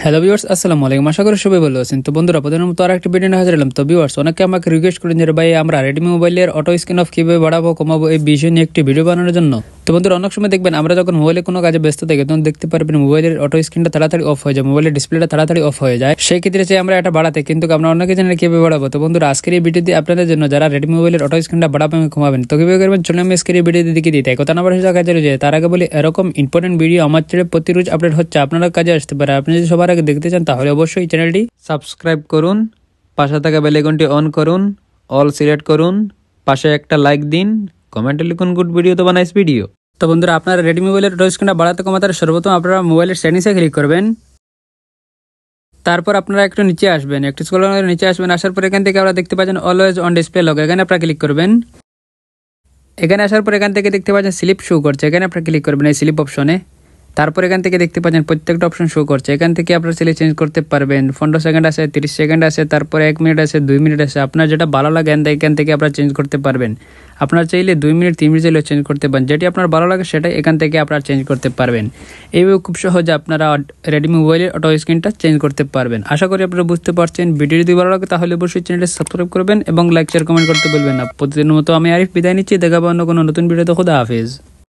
Hello viewers, আসসালামু আলাইকুম। আশা করি সবাই ভালো আছেন। তো বন্ধুরা, প্রতিদিনের মতো আর একটা ভিডিও নিয়ে হাজির হলাম। তো ভিউয়ার্স, অনেকে আমাকে রিকোয়েস্ট করেন যে ভাই আমরা রেডমি মোবাইলের অটো স্ক্রিন অফ কিভাবে বাড়াবো কমাবো এই বিষয় নিয়ে একটি ভিডিও বানানোর জন্য। তো বন্ধুরা, অনেক সময় দেখবেন আমরা যখন মোবাইলে কোনো কাজে ব্যস্ত থাকি তখন দেখতে পারবেন মোবাইলের অটো স্ক্রিনটা তাড়াতাড়ি অফ হয়ে যায়, মোবাইলের ডিসপ্লেটা তাড়াতাড়ি অফ হয়ে যায়। সেই ক্ষেত্রে চাই আমরা এটা বাড়াতে, কিন্তু আমরা অনেকে জানি কিভাবে বাড়াবো। তো বন্ধুরা, আজকের এই ভিডিওতে আপনাদের জন্য যারা রেডমি মোবাইলের অটো স্ক্রিনটা বাড়াবেন কমাবেন তো কিভাবে করবেন চলে আমি আজকের এই ভিডিওতে দেখিয়ে দিই। তাই কথা না বলে কাজে রয়েছে। তার আগে বলি, এরকম ইম্পর্টেন্ট ভিডিও আমার চ্যানেলে প্রতি রোজ আপডেট হচ্ছে, আপনারা কাজে আসতে পারে। আপনি যদি সবার আগে দেখতে চান তাহলে অবশ্যই চ্যানেলটি সাবস্ক্রাইব করুন, পাশে থাকা বেল আইকনটি অন করুন, অল সিলেক্ট করুন, পাশে একটা লাইক দিন, কমেন্টে লিখুন গুড ভিডিও তো নাইস ভিডিও। তো বন্ধুরা, আপনারা রেডমি মোবাইলের অটো স্ক্রিনটা বাড়াতে কমাতে সর্বপ্রথম আপনারা মোবাইলের সেটিংসে ক্লিক করবেন। তারপর আপনারা একটু নিচে আসবেন, একটু স্ক্রল করে নিচে আসবেন। আসার পর এখান থেকে আপনারা দেখতে পাচ্ছেন অলওয়েজ অন ডিসপ্লে লক, এখানে আপনারা ক্লিক করবেন। এখানে আসার পর এখান থেকে দেখতে পাচ্ছেন স্লিপ শো করছে, এখানে আপনারা ক্লিক করবেন এই স্লিপ অপশনে। তারপর এখান থেকে দেখতে পাচ্ছেন প্রত্যেকটা অপশন শো করছে, এখান থেকে আপনারা চাইলে চেঞ্জ করতে পারবেন। 15 সেকেন্ড আছে, 30 সেকেন্ড আছে, তারপর 1 মিনিট আছে, 2 মিনিট আছে। আপনার যেটা ভালো লাগে এখান থেকে আপনারা চেঞ্জ করতে পারবেন। আপনারা চাইলে 2 মিনিট 3 মিনিট চাইলে চেঞ্জ করতে পারেন, যেটি আপনার ভালো লাগে সেটাই এখান থেকে আপনারা চেঞ্জ করতে পারবেন। এইভাবে খুব সহজে আপনারা রেডমি মোবাইলের অটো স্ক্রিনটা চেঞ্জ করতে পারবেন। আশা করি আপনারা বুঝতে পারছেন। ভিডিও যদি ভালো লাগে তাহলে অবশ্যই চ্যানেলটি সাবস্ক্রাইব করবেন এবং লাইক শেয়ার কমেন্ট করতে বলবেন না। প্রতিদিনের মতো আমি আরিফ বিদায় নিচ্ছি, দেখাবো অন্য কোনো নতুন ভিডিওতে। খুদা হাফেজ।